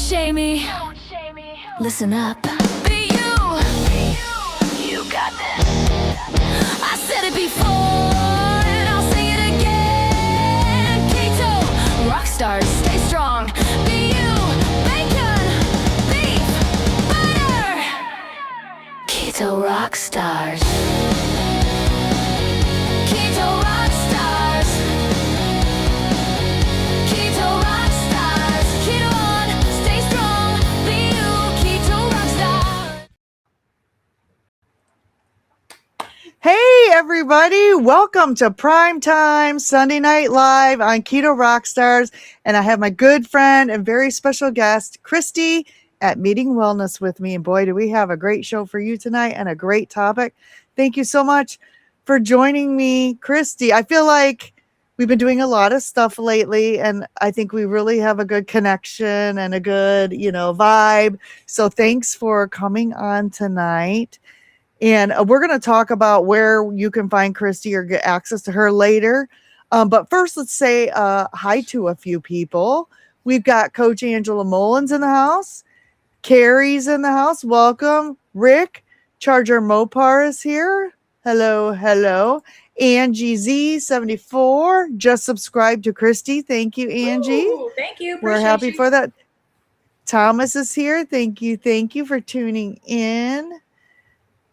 shame me. Listen up. Be you. You got this. I said it before, and I'll say it again. Keto, rock stars, stay strong. Be you. Bacon, beef, butter. Keto rock stars. Keto rock stars. Keto rock stars. Keto on, stay strong. Be you. Keto rock stars. Hey everybody, welcome to Primetime Sunday Night Live on Keto Rockstars, and I have my good friend and very special guest, Cristie, at Meeting Wellness with me, and boy, do we have a great show for you tonight and a great topic. Thank you so much for joining me, Cristie. I feel like we've been doing a lot of stuff lately, and I think we really have a good connection and a good, vibe, so thanks for coming on tonight. And we're going to talk about where you can find Cristie or get access to her later. But first, let's say hi to a few people. We've got Coach Angela Mullins in the house. Carrie's in the house. Welcome. Rick, Charger Mopar is here. Hello, hello. Angie Z74 just subscribed to Cristie. Thank you, Angie. Ooh, thank you. We're happy for that. Thomas is here. Thank you for tuning in.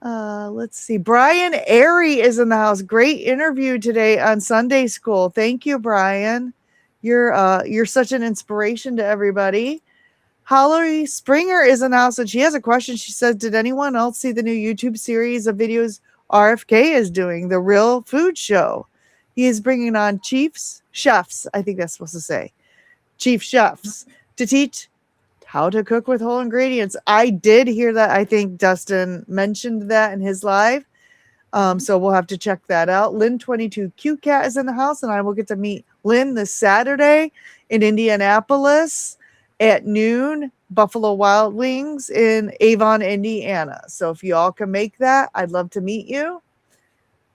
Let's see. Brian Airy is in the house. Great interview today on Sunday School. Thank you, Brian. You're such an inspiration to everybody. Holly Springer is in the house, and she has a question. She says, did anyone else see the new YouTube series of videos RFK is doing, the Real Food Show? He is bringing on chefs, I think that's supposed to say, chief chefs, to teach how to cook with whole ingredients. I did hear that. I think Dustin mentioned that in his live. So we'll have to check that out. Lynn22 Cat is in the house, and I will get to meet Lynn this Saturday in Indianapolis at noon, Buffalo Wild Wings in Avon, Indiana. So if you all can make that, I'd love to meet you.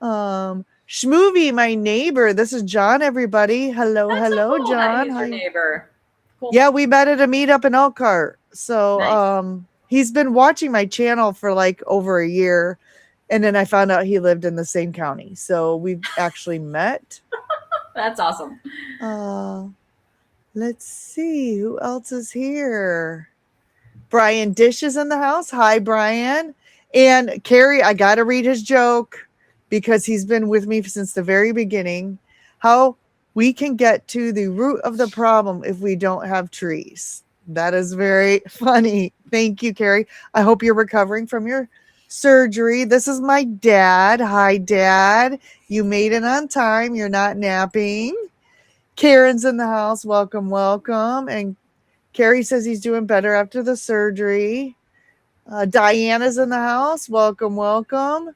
Schmoovy, my neighbor. This is John, everybody. Hello, Cool. John. He's your neighbor. Cool. Yeah, we met at a meetup in Elkhart. So Nice. He's been watching my channel for like over a year. And then I found out he lived in the same county. So we've actually met. That's awesome. Let's see. Who else is here? Brian Dish is in the house. Hi, Brian. And Carrie, I got to read his joke because he's been with me since the very beginning. How we can get to the root of the problem if we don't have trees. That is very funny. Thank you, Carrie. I hope you're recovering from your surgery. This is my dad. Hi, Dad. You made it on time. You're not napping. Karen's in the house. Welcome, welcome. And Carrie says he's doing better after the surgery. Diana's in the house. Welcome, welcome.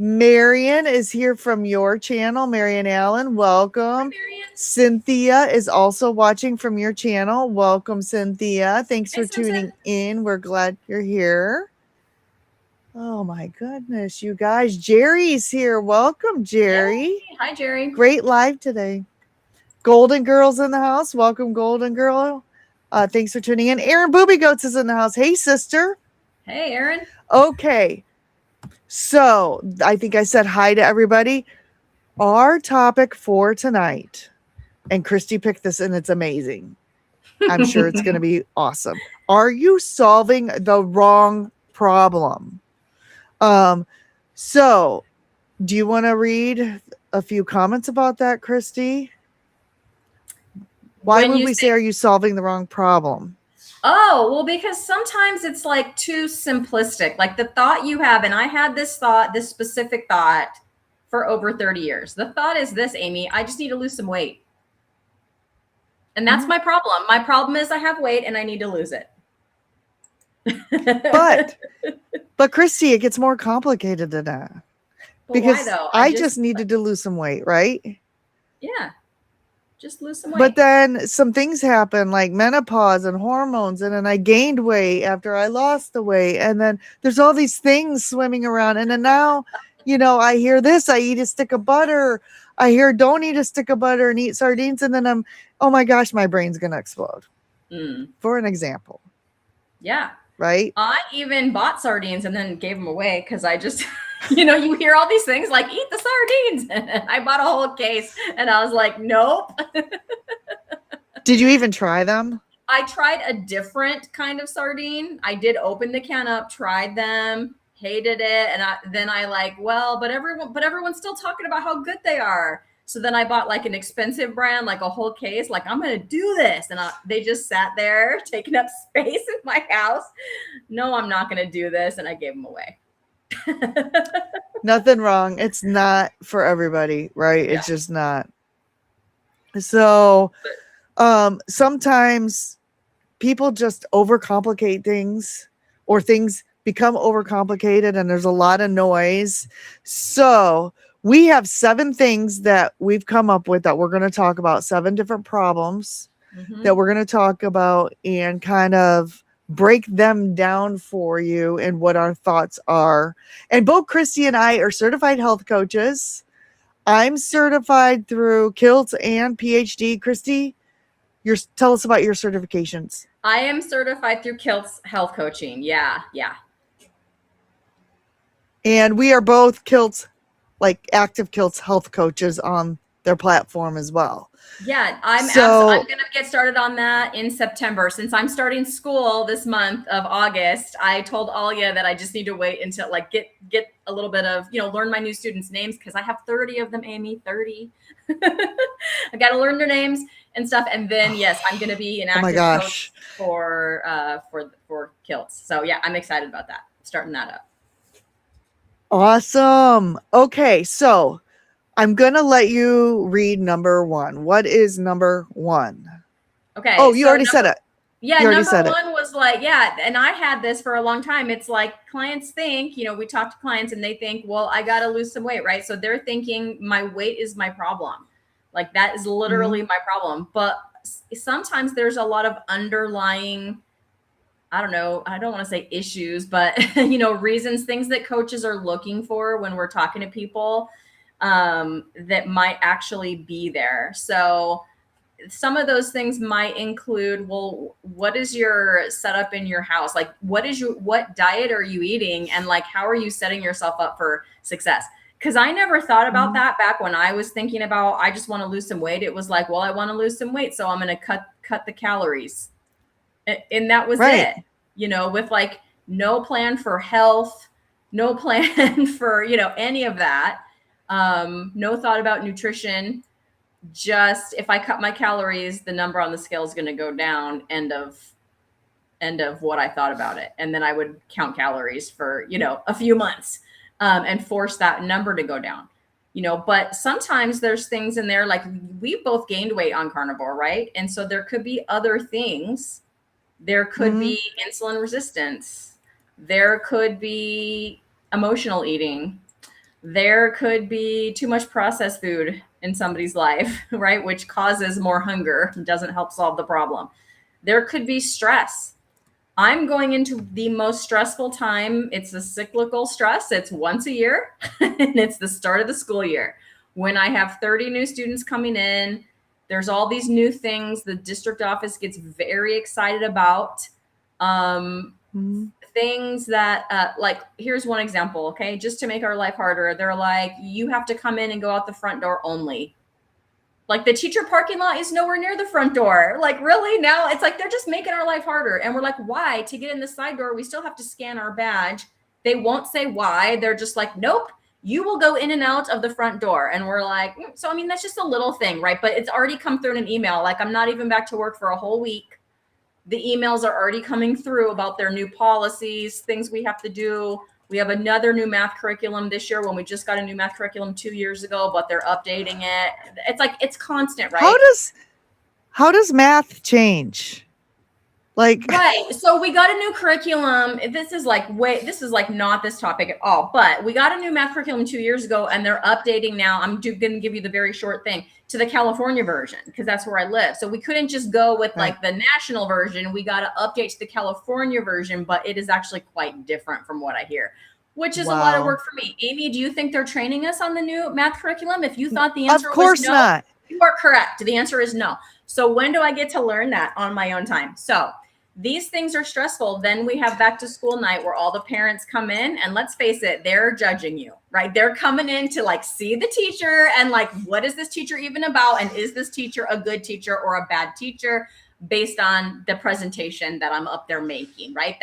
Marion is here from your channel. Marion Allen, welcome. Marion. Cynthia is also watching from your channel. Welcome, Cynthia. Thanks for tuning in. We're glad you're here. Oh my goodness, you guys. Jerry's here. Welcome, Jerry. Yay. Hi, Jerry. Great live today. Golden Girl's in the house. Welcome, Golden Girl. Thanks for tuning in. Erin Booby Goats is in the house. Hey, sister. Hey, Erin. Okay. So I think I said hi to everybody. Our topic for tonight, and Cristie picked this and it's amazing. I'm sure it's going to be awesome. Are you solving the wrong problem? So do you want to read a few comments about that, Cristie? Why would we say, are you solving the wrong problem? Oh, well, because sometimes it's like too simplistic. Like the thought you have, and I had this thought, this specific thought for over 30 years. The thought is this, Amy, I just need to lose some weight. And that's my problem. My problem is I have weight and I need to lose it. But Cristie, it gets more complicated than that. Because why, though? I just needed to lose some weight, right? Yeah. Just lose some weight. But then some things happen like menopause and hormones. And then I gained weight after I lost the weight. And then there's all these things swimming around. And then now, I hear this, I eat a stick of butter. I hear don't eat a stick of butter and eat sardines. And then oh my gosh, my brain's going to explode. for an example. Yeah. Right? I even bought sardines and then gave them away because I just, you hear all these things like, eat the sardines. And I bought a whole case and I was like, nope. Did you even try them? I tried a different kind of sardine. I did open the can up, tried them, hated it. And then I like, well, but everyone's still talking about how good they are. So then I bought like an expensive brand, like a whole case, like I'm going to do this. And they just sat there taking up space in my house. No, I'm not going to do this. And I gave them away. Nothing wrong. It's not for everybody, right? Yeah. It's just not. So sometimes people just overcomplicate things, or things become overcomplicated and there's a lot of noise. So we have 7 things that we've come up with that we're going to talk about, 7 different problems that we're going to talk about and kind of break them down for you and what our thoughts are. And both Cristie and I are certified health coaches. I'm certified through KILT and PhD. Cristie, tell us about your certifications. I am certified through KILT's health coaching. Yeah. And we are both KILT, like active KILT health coaches on their platform as well. Yeah, I'm going to get started on that in September. Since I'm starting school this month of August, I told Alia that I just need to wait until like get a little bit of, learn my new students' names, because I have 30 of them, Amy, 30. I got to learn their names and stuff. And then, yes, I'm going to be an active coach for KILT. So yeah, I'm excited about that. Starting that up. Awesome. Okay, so I'm going to let you read number 1. What is number 1? Okay. Oh, you already said it. Yeah, number 1 was like, and I had this for a long time. It's like clients think, we talk to clients and they think, well, I got to lose some weight, right? So they're thinking my weight is my problem. Like that is literally my problem. But sometimes there's a lot of underlying, I don't know, I don't want to say issues, but, reasons, things that coaches are looking for when we're talking to people that might actually be there. So some of those things might include, well, what is your setup in your house? Like, what diet are you eating? And like, how are you setting yourself up for success? Because I never thought about that back when I was thinking about, I just want to lose some weight. It was like, well, I want to lose some weight, so I'm going to cut the calories. And that was it, with like no plan for health, no plan for, any of that. No thought about nutrition. Just if I cut my calories, the number on the scale is going to go down. End of what I thought about it. And then I would count calories for, a few months, and force that number to go down, but sometimes there's things in there, like we both gained weight on carnivore, right? And so there could be other things. There could be insulin resistance. There could be emotional eating. There could be too much processed food in somebody's life, right? Which causes more hunger and doesn't help solve the problem. There could be stress. I'm going into the most stressful time. It's a cyclical stress. It's once a year and it's the start of the school year. When I have 30 new students coming in, there's all these new things the district office gets very excited about. Things that, like, here's one example, okay? Just to make our life harder, they're like, you have to come in and go out the front door only. Like the teacher parking lot is nowhere near the front door. Like really now it's like, they're just making our life harder. And we're like, why? To get in the side door, we still have to scan our badge. They won't say why. They're just like, nope, you will go in and out of the front door. And we're like, so, I mean, that's just a little thing, right? But it's already come through in an email. Like I'm not even back to work for a whole week. The emails are already coming through about their new policies, things we have to do. We have another new math curriculum this year when we just got a new math curriculum 2 years ago, but they're updating it. It's like, it's constant, right? How does math change? Like, right. So we got a new curriculum. This is like not this topic at all, but we got a new math curriculum 2 years ago and they're updating now. I'm going to give you the very short thing to the California version because that's where I live. So we couldn't just go with like the national version. We got to update to the California version, but it is actually quite different from what I hear, which is a lot of work for me. Amy, do you think they're training us on the new math curriculum? If you thought the answer was no, of course not. You are correct. The answer is no. So when do I get to learn that on my own time? So these things are stressful. Then we have back to school night where all the parents come in, and let's face it, they're judging you, right? They're coming in to like see the teacher and like, what is this teacher even about? And is this teacher a good teacher or a bad teacher based on the presentation that I'm up there making, right?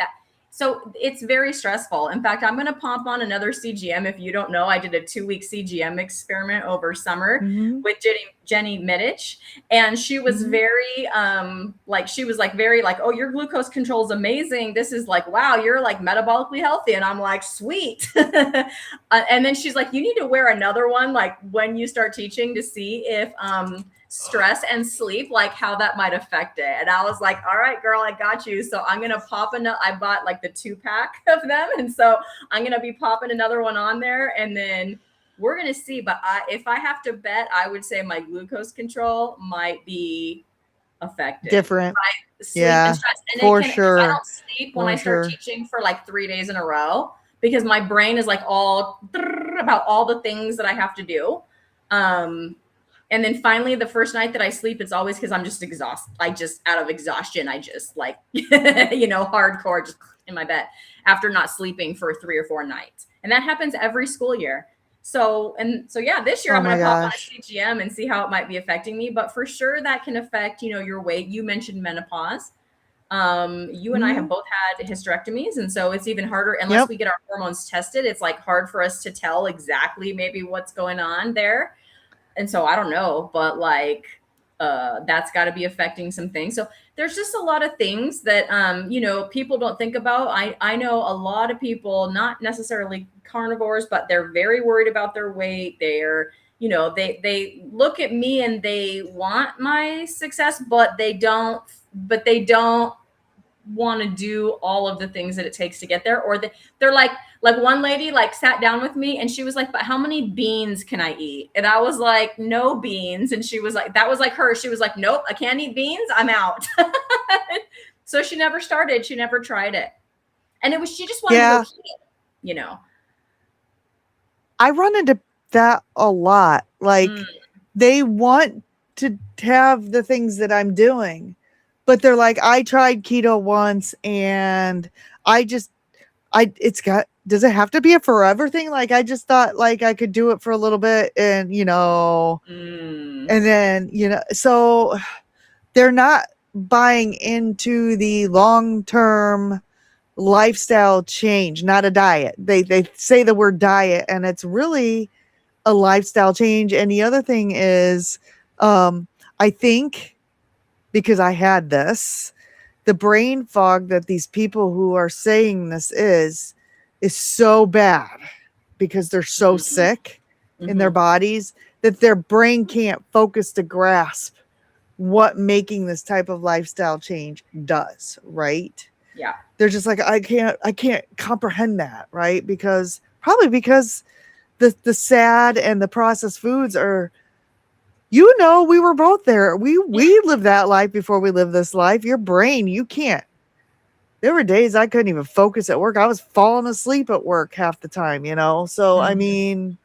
So it's very stressful. In fact, I'm going to pump on another CGM. If you don't know, I did a 2-week CGM experiment over summer with Jenny Middich. And she was very, oh, your glucose control is amazing. This is like, wow, you're like metabolically healthy. And I'm like, sweet. And then she's like, you need to wear another one, like when you start teaching, to see if, stress and sleep, like how that might affect it. And I was like, all right, girl, I got you. So I'm going to pop I bought like the 2-pack of them. And so I'm going to be popping another one on there, and then we're going to see. But if I have to bet, I would say my glucose control might be affected. Different. By sleep and stress. And for sure. I don't sleep when I start teaching for like 3 days in a row, because my brain is like all about all the things that I have to do. And then finally, the first night that I sleep, it's always because I'm just exhausted. Out of exhaustion, I just like, hardcore, just in my bed after not sleeping for 3 or 4 nights. And that happens every school year. So yeah, this year I'm going to pop on a CGM and see how it might be affecting me. But for sure that can affect, your weight. You mentioned menopause. You and I have both had hysterectomies. And so it's even harder unless we get our hormones tested. It's like hard for us to tell exactly maybe what's going on there. And so I don't know, but like, that's got to be affecting some things. So there's just a lot of things that, people don't think about. I know a lot of people, not necessarily carnivores, but they're very worried about their weight. They're, they look at me and they want my success, but they don't want to do all of the things that it takes to get there. Or they're like one lady like sat down with me and she was like, but how many beans can I eat? And I was like, no beans. And she was like, that was like her. She was like, nope, I can't eat beans. I'm out. So she never started. She never tried it. And she just wanted to go keto, I run into that a lot. Like they want to have the things that I'm doing, but they're like, I tried keto once and does it have to be a forever thing? Like, I just thought like I could do it for a little bit and, and then, so they're not buying into the long-term lifestyle change, not a diet. They say the word diet and it's really a lifestyle change. And the other thing is, I think because I had this, the brain fog that these people who are saying this is so bad because they're so sick in their bodies that their brain can't focus to grasp what making this type of lifestyle change does, right? Yeah. They're just like, I can't comprehend that, right? Because the sad and the processed foods are, we were both there. We lived that life before we lived this life. Your brain, you can't. There were days I couldn't even focus at work. I was falling asleep at work half the time, So, I mean,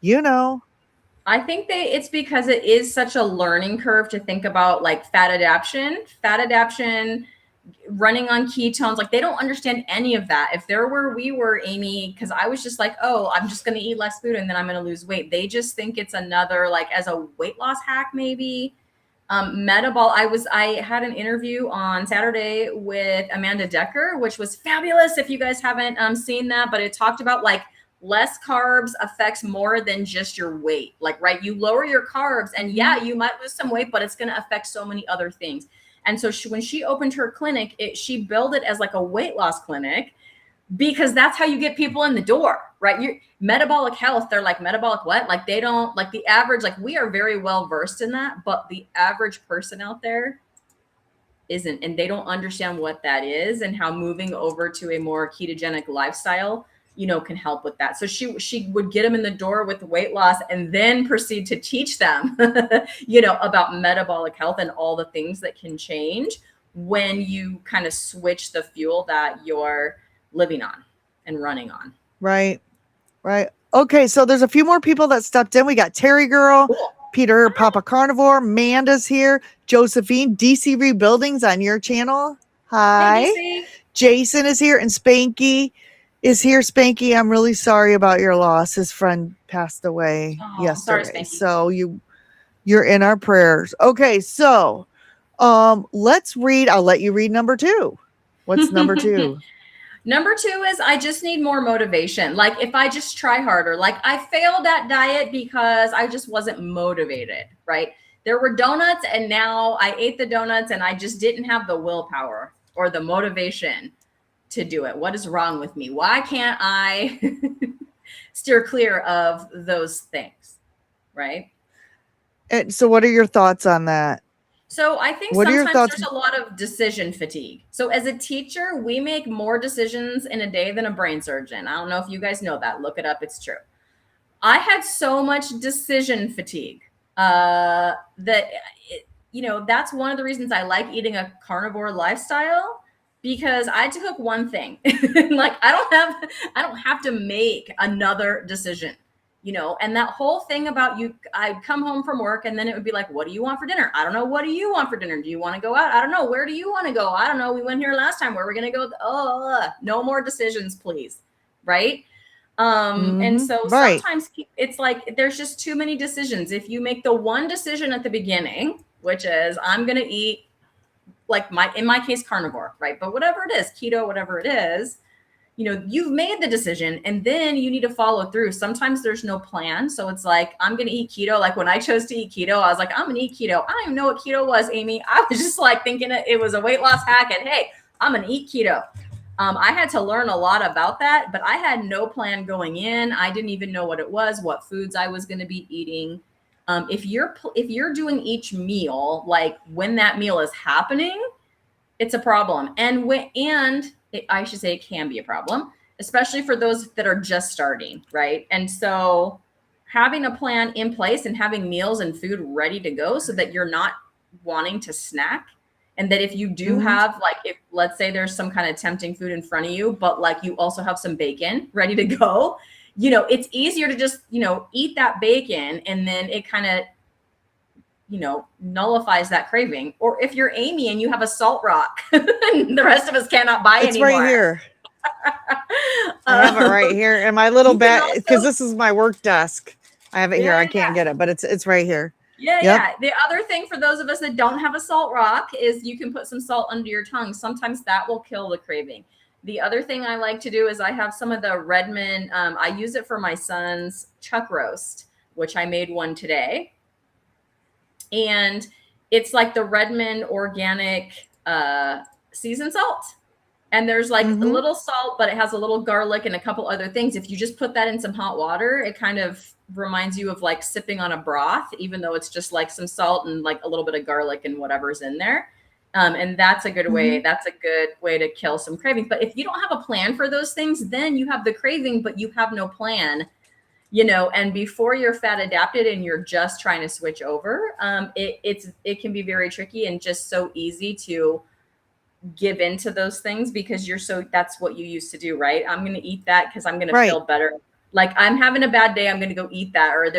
I think it's because it is such a learning curve to think about like fat adaptation, running on ketones. Like they don't understand any of that. If there were, we were, Amy, because I was just like, oh, I'm just going to eat less food and then I'm going to lose weight. They just think it's another, like as a weight loss hack, maybe. Metabolic. I had an interview on Saturday with Amanda Decker, which was fabulous. If you guys haven't seen that, but it talked about like less carbs affects more than just your weight. Like, right. You lower your carbs and you might lose some weight, but it's going to affect so many other things. And so when she opened her clinic, she billed it as like a weight loss clinic because that's how you get people in the door, right? Metabolic health, they're like, metabolic what? Like they don't, like the average, like we are very well versed in that, but the average person out there isn't, and they don't understand what that is and how moving over to a more ketogenic lifestyle, can help with that. So she would get them in the door with weight loss and then proceed to teach them, about metabolic health and all the things that can change when you kind of switch the fuel that you're living on and running on. Right. Okay. So there's a few more people that stepped in. We got Terry Girl, Cool. Peter, Papa Carnivore, Manda's here. Josephine, DC Rebuilding's on your channel. Hi. Hey, DC. Jason is here, and Spanky is here. Spanky, I'm really sorry about your loss. His friend passed away Sorry, yesterday. Spanky. So you're in our prayers. Okay, so let's read. I'll let you read number 2. What's number 2? Number 2 is I just need more motivation. Like if I just try harder, like I failed at diet because I just wasn't motivated, right? There were donuts and now I ate the donuts and I just didn't have the willpower or the motivation to do it. What is wrong with me? Why can't I steer clear of those things, right? And so what are your thoughts on that? So I think sometimes there's a lot of decision fatigue. So as a teacher, we make more decisions in a day than a brain surgeon. I don't know if you guys know that. Look it up. It's true. I had so much decision fatigue that's one of the reasons I like eating a carnivore lifestyle, because I took one thing. Like I don't have to make another decision. And that whole thing about I'd come home from work and then it would be like, what do you want for dinner? I don't know. What do you want for dinner? Do you want to go out? I don't know. Where do you want to go? I don't know. We went here last time. Where are we going to go? Oh, no more decisions, please. Right. And so sometimes it's like, there's just too many decisions. If you make the one decision at the beginning, which is I'm going to eat like in my case, carnivore, right? But whatever it is, keto, whatever it is, you've made the decision and then you need to follow through. Sometimes there's no plan. So it's like, I'm going to eat keto. Like when I chose to eat keto, I was like, I'm going to eat keto. I don't even know what keto was, Amy. I was just like thinking it was a weight loss hack and hey, I'm going to eat keto. I had to learn a lot about that, but I had no plan going in. I didn't even know what it was, what foods I was going to be eating. If you're doing each meal, like when that meal is happening, it's a problem. I should say it can be a problem, especially for those that are just starting, right? And so having a plan in place and having meals and food ready to go so that you're not wanting to snack. And that if you do have, like, if let's say there's some kind of tempting food in front of you, but like you also have some bacon ready to go, it's easier to just, eat that bacon and then it kind of, nullifies that craving. Or if you're Amy and you have a salt rock, and the rest of us cannot buy anymore. It's right here. I have it right here in my little bag because this is my work desk. I have it here. I can't get it, but it's right here. Yeah. The other thing for those of us that don't have a salt rock is you can put some salt under your tongue. Sometimes that will kill the craving. The other thing I like to do is I have some of the Redmond. I use it for my son's chuck roast, which I made one today. And it's like the Redmond organic seasoned salt. And there's like a little salt, but it has a little garlic and a couple other things. If you just put that in some hot water, it kind of reminds you of like sipping on a broth, even though it's just like some salt and like a little bit of garlic and whatever's in there. And that's a good way. That's a good way to kill some cravings. But if you don't have a plan for those things, then you have the craving, but you have no plan. And before you're fat adapted and you're just trying to switch over, it can be very tricky and just so easy to give into those things because that's what you used to do, right? I'm going to eat that because I'm going to feel better. Like I'm having a bad day, I'm going to go eat that. Or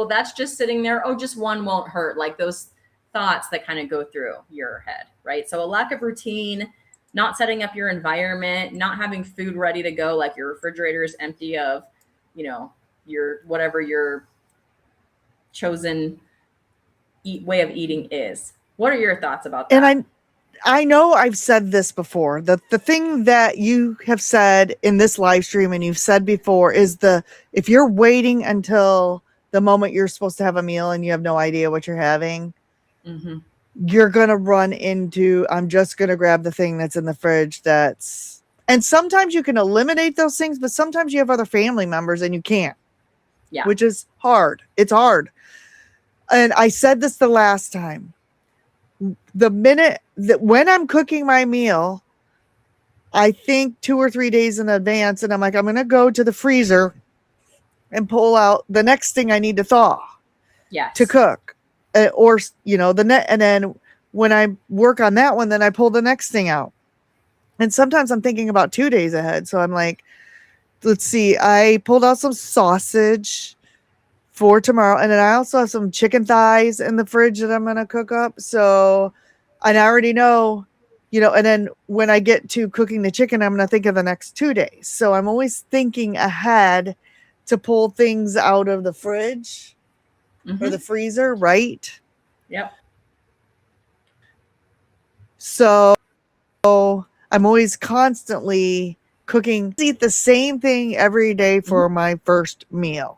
that's just sitting there. Oh, just one won't hurt. Like those thoughts that kind of go through your head, right? So a lack of routine, not setting up your environment, not having food ready to go, like your refrigerator is empty of, your chosen way of eating is. What are your thoughts about that? And I know I've said this before. The thing that you have said in this live stream and you've said before is if you're waiting until the moment you're supposed to have a meal and you have no idea what you're having, you're going to run into, I'm just going to grab the thing that's in the fridge and sometimes you can eliminate those things, but sometimes you have other family members and you can't. Yeah. Which is hard. It's hard. And I said this the last time. The minute that when I'm cooking my meal, I think 2 or 3 days in advance, and I'm like, I'm going to go to the freezer and pull out the next thing I need to thaw to cook. And then when I work on that one, then I pull the next thing out. And sometimes I'm thinking about 2 days ahead. So I'm like, let's see, I pulled out some sausage for tomorrow. And then I also have some chicken thighs in the fridge that I'm going to cook up. So, and I already know, and then when I get to cooking the chicken, I'm going to think of the next 2 days. So I'm always thinking ahead to pull things out of the fridge or the freezer, right? Yep. So I'm always constantly cooking. I eat the same thing every day for my first meal.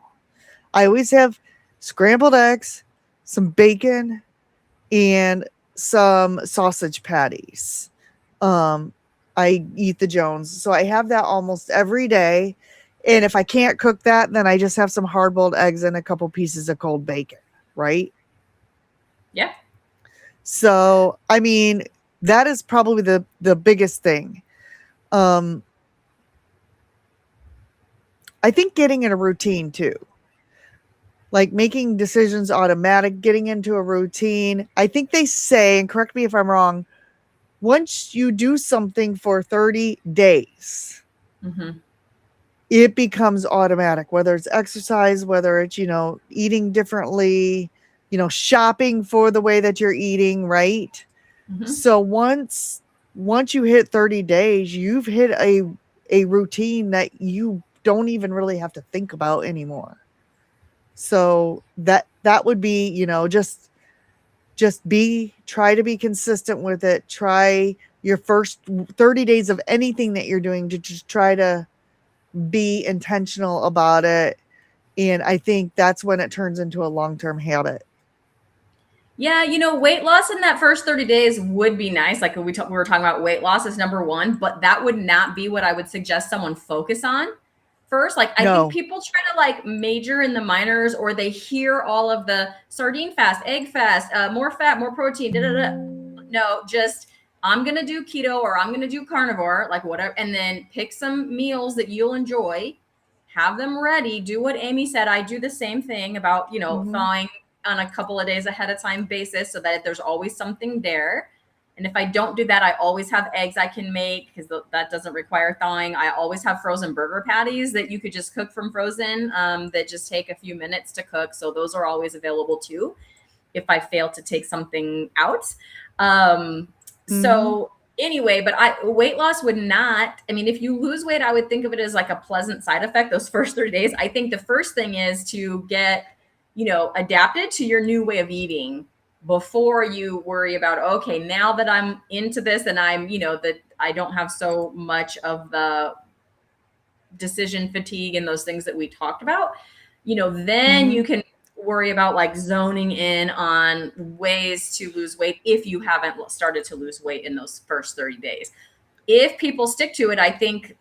I always have scrambled eggs, some bacon, and some sausage patties. I eat the Jones. So I have that almost every day. And if I can't cook that, then I just have some hard-boiled eggs and a couple pieces of cold bacon, right? Yeah. So, I mean, that is probably the biggest thing. I think getting in a routine too. Like making decisions automatic, getting into a routine. I think they say, and correct me if I'm wrong, once you do something for 30 days, it becomes automatic, whether it's exercise, whether it's, eating differently, shopping for the way that you're eating, right? So once you hit 30 days, you've hit a routine that you don't even really have to think about anymore. So that would be, try to be consistent with it. Try your first 30 days of anything that you're doing to just try to be intentional about it. And I think that's when it turns into a long-term habit. Yeah, weight loss in that first 30 days would be nice. Like we were talking about, weight loss is number one, but that would not be what I would suggest someone focus on first. Like I think people try to like major in the minors, or they hear all of the sardine fast, egg fast, more fat, more protein, No, just I'm going to do keto or I'm going to do carnivore, like whatever. And then pick some meals that you'll enjoy, have them ready. Do what Amy said. I do the same thing about, thawing on a couple of days ahead of time basis so that there's always something there. And if I don't do that, I always have eggs I can make because that doesn't require thawing. I always have frozen burger patties that you could just cook from frozen that just take a few minutes to cook. So those are always available too if I fail to take something out. So anyway, but weight loss would not, if you lose weight, I would think of it as like a pleasant side effect those first 30 days. I think the first thing is to get adapted to your new way of eating before you worry about, okay, now that I'm into this and I'm, that I don't have so much of the decision fatigue and those things that we talked about, then you can worry about like zoning in on ways to lose weight if you haven't started to lose weight in those first 30 days. If people stick to it, I think,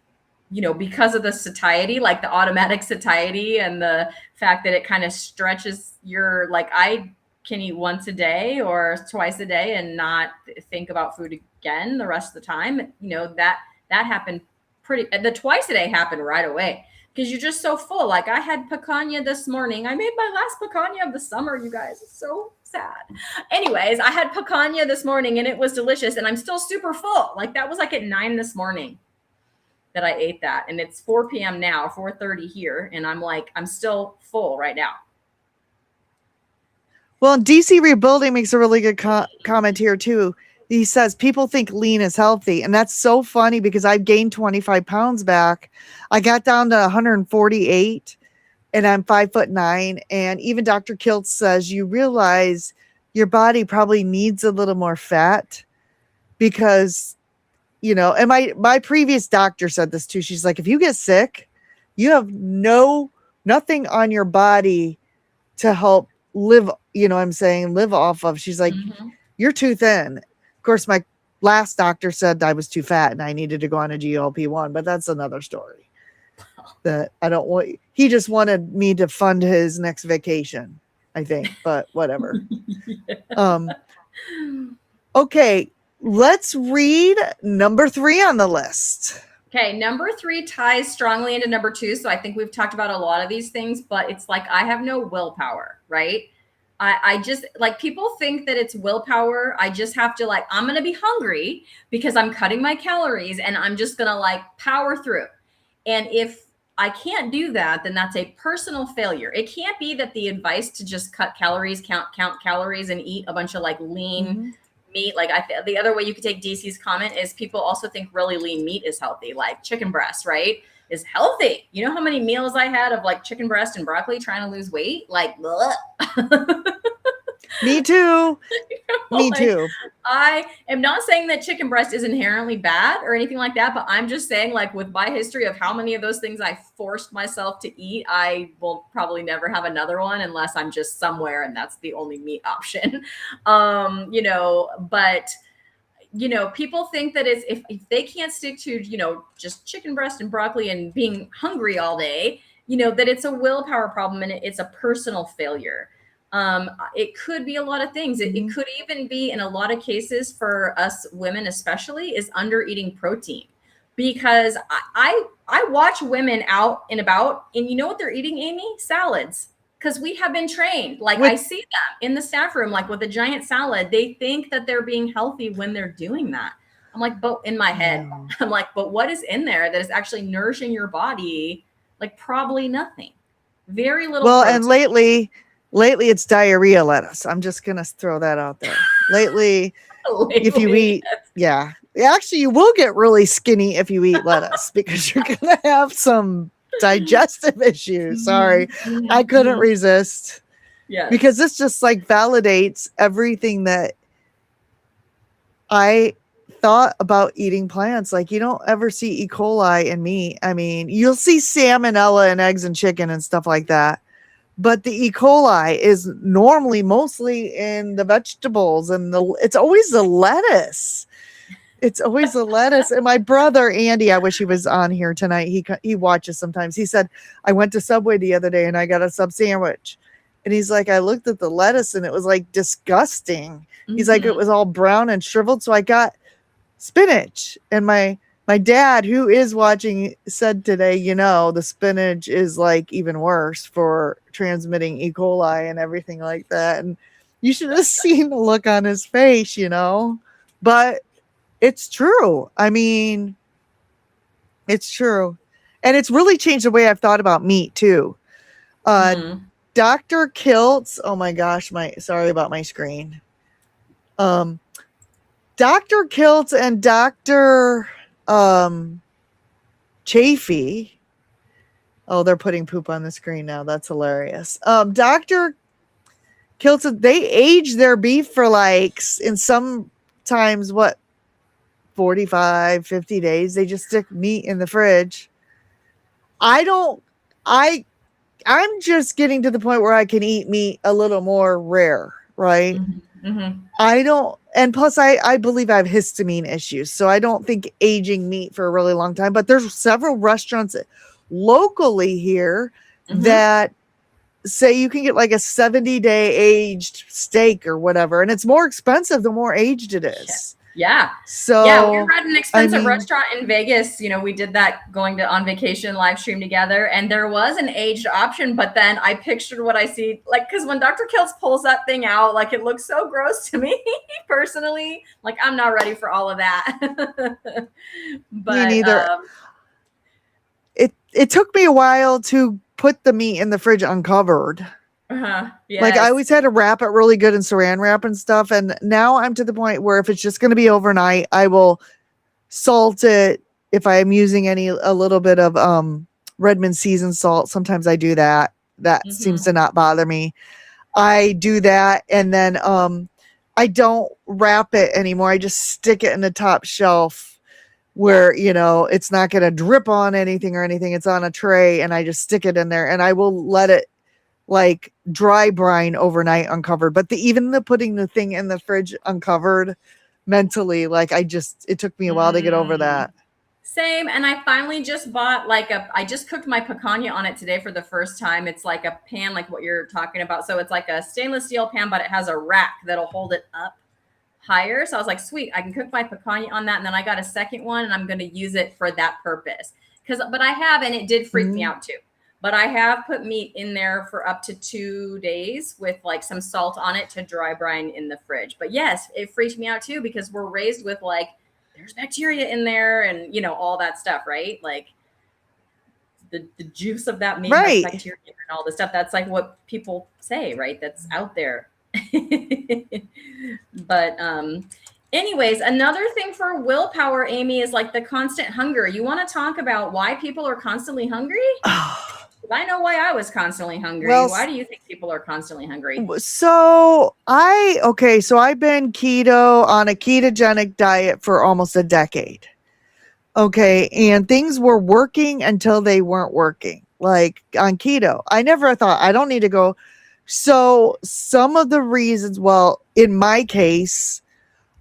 because of the satiety, like the automatic satiety and the fact that it kind of stretches your, like I can eat once a day or twice a day and not think about food again the rest of the time, that happened the twice a day happened right away because you're just so full. Like I had picanha this morning. I made my last picanha of the summer, you guys. It's so sad. Anyways, I had picanha this morning and it was delicious and I'm still super full. Like that was like at 9 this morning that I ate that. And it's 4 p.m. now, 4:30 here. And I'm still full right now. Well, DC Rebuilding makes a really good comment here too. He says people think lean is healthy. And that's so funny because I've gained 25 pounds back. I got down to 148 and I'm 5'9". And even Dr. Kilt says you realize your body probably needs a little more fat because, and my previous doctor said this too. She's like, if you get sick, you have nothing on your body to help live off of. She's like, you're too thin. Of course, my last doctor said I was too fat and I needed to go on a GLP-1, but that's another story that I don't want. He just wanted me to fund his next vacation, I think, but whatever. Okay. Let's read number 3 on the list. Okay. Number 3 ties strongly into number 2. So I think we've talked about a lot of these things, but it's like, I have no willpower, right? I just like people think that it's willpower. I just have to I'm going to be hungry because I'm cutting my calories and I'm just going to power through. And if I can't do that, then that's a personal failure. It can't be that the advice to just cut calories, count calories, and eat a bunch of like lean meat. Like the other way you could take DC's comment is people also think really lean meat is healthy, like chicken breast, right? Is healthy. You know how many meals I had of like chicken breast and broccoli trying to lose weight? Like, Me too. Me too. I am not saying that chicken breast is inherently bad or anything like that, but I'm just saying, like, with my history of how many of those things I forced myself to eat, I will probably never have another one unless I'm just somewhere and that's the only meat option. But people think that it's if they can't stick to, just chicken breast and broccoli and being hungry all day, that it's a willpower problem and it's a personal failure. It could be a lot of things. It could even be, in a lot of cases for us women especially, is under eating protein, because I watch women out and about, and you know what they're eating, Amy? Salads. Because we have been trained. Like, I see them in the staff room, like with a giant salad. They think that they're being healthy when they're doing that. I'm like, but in my head, I'm like, but what is in there that is actually nourishing your body? Like, probably nothing. Very little. Well, protein. And lately it's diarrhea lettuce. I'm just going to throw that out there. Lately, if you eat, actually you will get really skinny if you eat lettuce because you're going to have some digestive issues. Sorry. I couldn't resist. Yeah. Because this just like validates everything that I thought about eating plants. Like, you don't ever see E. coli in meat. I mean, you'll see salmonella in eggs and chicken and stuff like that. But the E. coli is normally mostly in the vegetables, and it's always the lettuce. It's always the lettuce. And my brother, Andy, I wish he was on here tonight. He watches sometimes. He said, I went to Subway the other day and I got a sub sandwich. And he's like, I looked at the lettuce and it was like disgusting. He's like, it was all brown and shriveled. So I got spinach. And my dad, who is watching, said today, the spinach is like even worse for transmitting E. coli and everything like that. And you should have seen the look on his face, but it's true. I mean, it's true. And it's really changed the way I've thought about meat too. Dr. Kiltz, oh my gosh, sorry about my screen. Dr. Kiltz and Dr. Chafee. Oh, they're putting poop on the screen now. That's hilarious. Dr. Kiltz, they age their beef for in some times, 45, 50 days. They just stick meat in the fridge. I'm just getting to the point where I can eat meat a little more rare, right? I don't, and plus I believe I have histamine issues, so I don't think aging meat for a really long time, but there's several restaurants locally here that say you can get like a 70-day aged steak or whatever, and it's more expensive the more aged it is. Yeah. So yeah, we were at an expensive restaurant in Vegas. We did that going on vacation live stream together, and there was an aged option, but then I pictured what I see, like, because when Dr. Kiltz pulls that thing out, like, it looks so gross to me personally. Like, I'm not ready for all of that. But me neither. It took me a while to put the meat in the fridge uncovered. Yes. Like, I always had to wrap it really good in saran wrap and stuff. And now I'm to the point where if it's just going to be overnight, I will salt it. If I am using a little bit of Redmond seasoned salt, sometimes I do that. That seems to not bother me. I do that. And then I don't wrap it anymore. I just stick it in the top shelf where, it's not going to drip on anything or anything. It's on a tray and I just stick it in there and I will let it like dry brine overnight uncovered. But even the putting the thing in the fridge uncovered mentally, like it took me a while to get over that. Same. And I finally just bought I just cooked my picanha on it today for the first time. It's like a pan, like what you're talking about. So it's like a stainless steel pan, but it has a rack that'll hold it up higher. So I was like, sweet, I can cook my picanha on that. And then I got a second one and I'm going to use it for that purpose. But I have, and it did freak me out too. But I have put meat in there for up to 2 days with like some salt on it to dry brine in the fridge. But yes, it freaked me out too, because we're raised with like, there's bacteria in there and all that stuff, right? Like, the juice of that made Right. bacteria and all this stuff. That's like what people say, right? That's out there. But anyways, another thing for willpower, Amy, is like the constant hunger. You want to talk about why people are constantly hungry? I know why I was constantly hungry. Well, why do you think people are constantly hungry? So I've been keto on a ketogenic diet for almost a decade. Okay. And things were working until they weren't working. Like on keto, I never thought I don't need to go. So some of the reasons, well, in my case,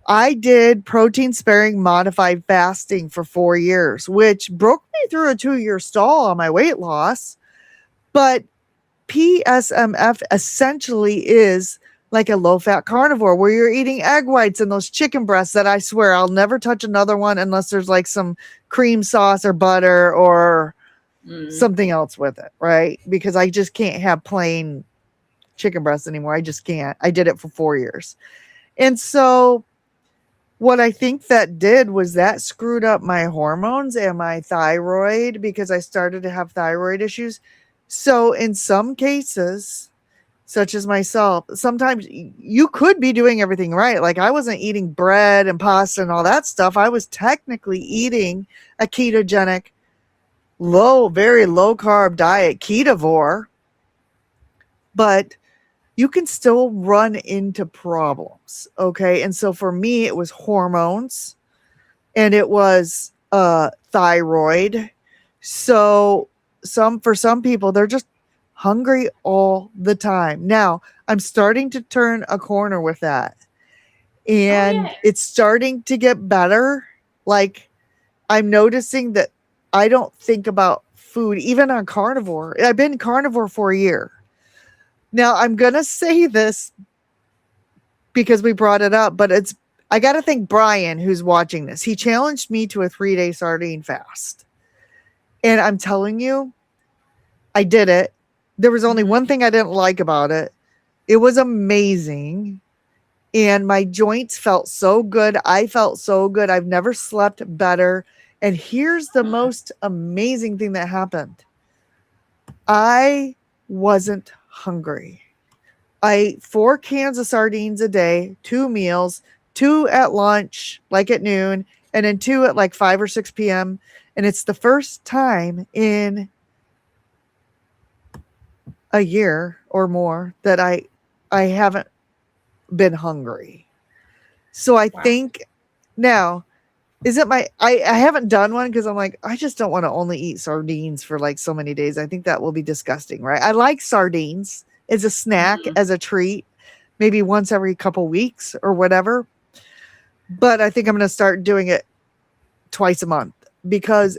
I did protein sparing modified fasting for 4 years, which broke me through a 2-year stall on my weight loss. But PSMF essentially is like a low-fat carnivore where you're eating egg whites and those chicken breasts that I swear I'll never touch another one unless there's like some cream sauce or butter or something else with it, right? Because I just can't have plain chicken breasts anymore. I just can't. I did it for 4 years. And so what I think that did was that screwed up my hormones and my thyroid because I started to have thyroid issues. So in some cases, such as myself, sometimes you could be doing everything right. Like I wasn't eating bread and pasta and all that stuff. I was technically eating a ketogenic, very low carb diet, ketovore, but you can still run into problems. Okay. And so for me, it was hormones and it was thyroid. So for some people, they're just hungry all the time. Now I'm starting to turn a corner with that. And it's starting to get better. Like I'm noticing that I don't think about food, even on carnivore. I've been carnivore for a year. Now I'm going to say this because we brought it up, but I got to thank Brian who's watching this. He challenged me to a 3-day sardine fast. And I'm telling you, I did it. There was only one thing I didn't like about it. It was amazing. And my joints felt so good. I felt so good. I've never slept better. And here's the most amazing thing that happened. I wasn't hungry. I ate 4 cans of sardines a day, 2 meals, 2 at lunch, like at noon, and then 2 at like 5 or 6 p.m. And it's the first time in a year or more that I haven't been hungry. So I think now, is it I haven't done one because I'm like, I just don't want to only eat sardines for like so many days. I think that will be disgusting, right? I like sardines as a snack, as a treat, maybe once every couple weeks or whatever. But I think I'm going to start doing it twice a month because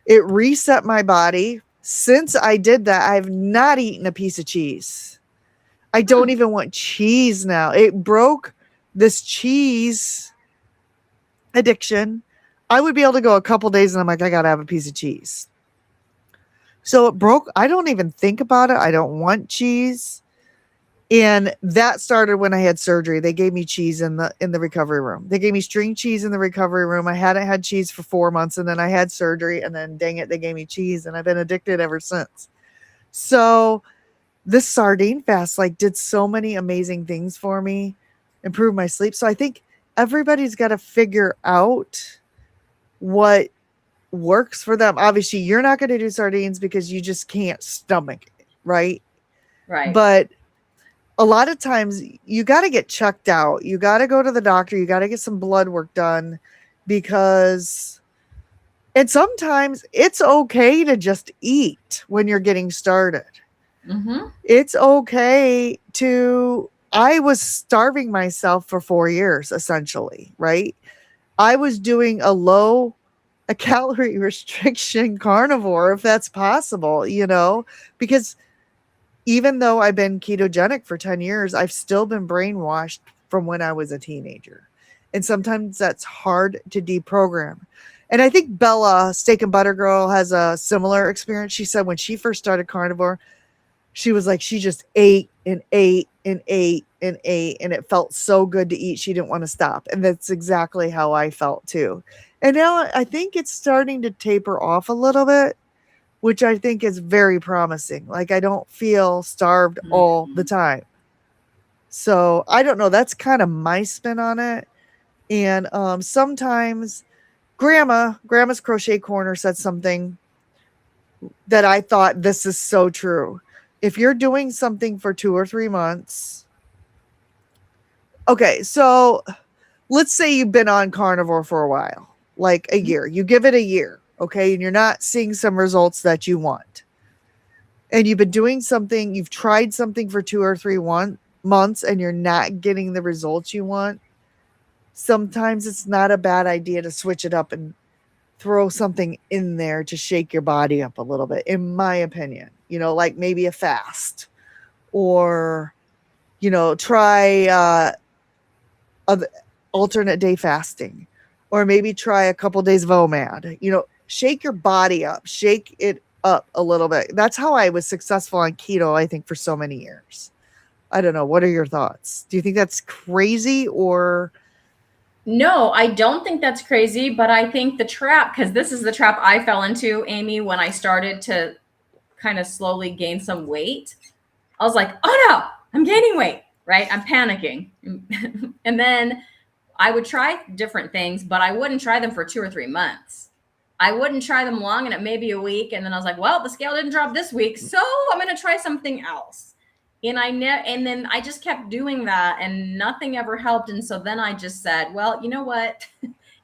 it reset my body. Since I did that, I've not eaten a piece of cheese. I don't even want cheese now. It broke this cheese addiction. I would be able to go a couple days and I'm like, I got to have a piece of cheese. So it broke. I don't even think about it. I don't want cheese. And that started when I had surgery. They gave me cheese in the recovery room. They gave me string cheese in the recovery room. I hadn't had cheese for 4 months and then I had surgery and then dang it, they gave me cheese and I've been addicted ever since. So this sardine fast like did so many amazing things for me, improved my sleep. So I think everybody's got to figure out what works for them. Obviously, you're not going to do sardines because you just can't stomach it, right? Right. But a lot of times you got to get checked out. You got to go to the doctor. You got to get some blood work done and sometimes it's okay to just eat when you're getting started. It's okay I was starving myself for 4 years, essentially, right? I was doing a calorie restriction carnivore, if that's possible, because even though I've been ketogenic for 10 years, I've still been brainwashed from when I was a teenager. And sometimes that's hard to deprogram. And I think Bella, Steak and Butter Girl, has a similar experience. She said when she first started carnivore, she was like, she just ate and ate and ate and ate. And it felt so good to eat. She didn't want to stop. And that's exactly how I felt too. And now I think it's starting to taper off a little bit. which I think is very promising. Like I don't feel starved all the time. So I don't know. That's kind of my spin on it. And sometimes Grandma's Crochet Corner said something that I thought, this is so true. If you're doing something for 2 or 3 months, okay, so let's say you've been on carnivore for a while, like a year. You give it a year, okay, and you're not seeing some results that you want. And you've been doing something, you've tried something for 2 or 3 months and you're not getting the results you want. Sometimes it's not a bad idea to switch it up and throw something in there to shake your body up a little bit, in my opinion. You know, like maybe a fast, or, you know, try alternate day fasting, or maybe try a couple days of OMAD. You know, shake your body up, shake it up a little bit. That's how I was successful on keto, I think, for so many years. I don't know. What are your thoughts? Do you think that's crazy, or? No, I don't think that's crazy, but I think the trap, because this is the trap I fell into, Amy, when I started to kind of slowly gain some weight. I was like, oh no, I'm gaining weight, right? I'm panicking. And then I would try different things, but I wouldn't try them for 2 or 3 months. I wouldn't try them long, and it may be a week. And then I was like, well, the scale didn't drop this week, so I'm going to try something else. And then I just kept doing that and nothing ever helped. And so then I just said, well, you know what?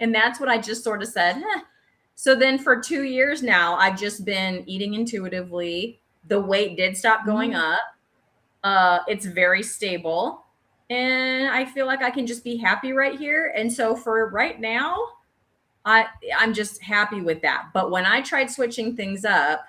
And that's what I just sort of said. So then for 2 years now, I've just been eating intuitively. The weight did stop going up. It's very stable. And I feel like I can just be happy right here. And so for right now, I'm just happy with that. But when I tried switching things up,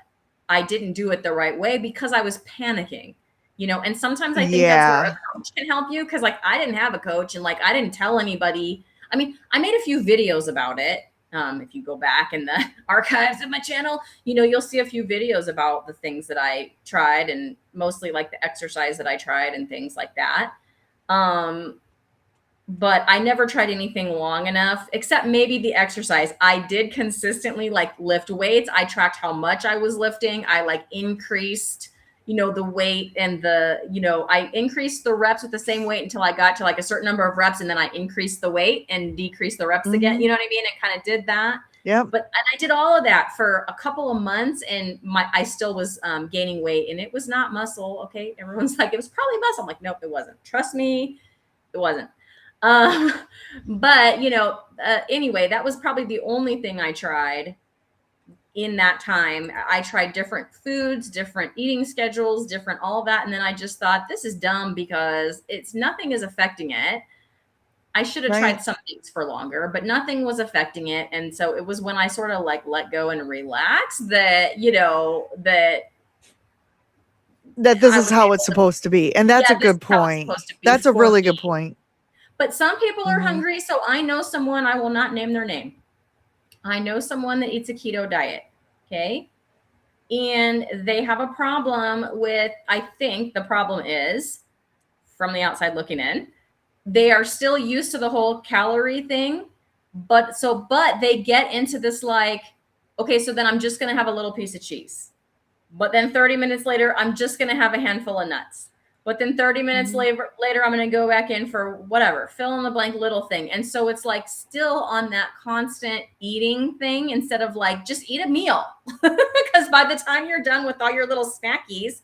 I didn't do it the right way because I was panicking. You know, and sometimes I think that's where a coach can help you, because like I didn't have a coach and like I didn't tell anybody. I mean, I made a few videos about it. If you go back in the archives of my channel, you know, you'll see a few videos about the things that I tried, and mostly like the exercise that I tried and things like that. But I never tried anything long enough, except maybe the exercise. I did consistently like lift weights. I tracked how much I was lifting. I like increased, you know, the weight and the, you know, I increased the reps with the same weight until I got to like a certain number of reps, and then I increased the weight and decreased the reps again. You know what I mean? It kind of did that. Yeah. But I did all of that for a couple of months, and I still was gaining weight, and it was not muscle. Okay. Everyone's like, it was probably muscle. I'm like, nope, it wasn't. Trust me, it wasn't. But you know, anyway, that was probably the only thing I tried in that time. I tried different foods, different eating schedules, different all of that. And then I just thought, this is dumb because nothing is affecting it. I should have tried some things for longer, but nothing was affecting it. And so it was when I sort of like let go and relax that, you know, that this is how it's supposed to be. And that's a good point. That's a really good point. But some people are hungry. So I know someone, I will not name their name. I know someone that eats a keto diet. Okay. And they have a problem with, I think the problem is, from the outside looking in, they are still used to the whole calorie thing. But they get into this like, okay, so then I'm just going to have a little piece of cheese. But then 30 minutes later, I'm just going to have a handful of nuts. But then 30 minutes later, I'm going to go back in for whatever, fill in the blank little thing. And so it's like still on that constant eating thing instead of like, just eat a meal. Because by the time you're done with all your little snackies,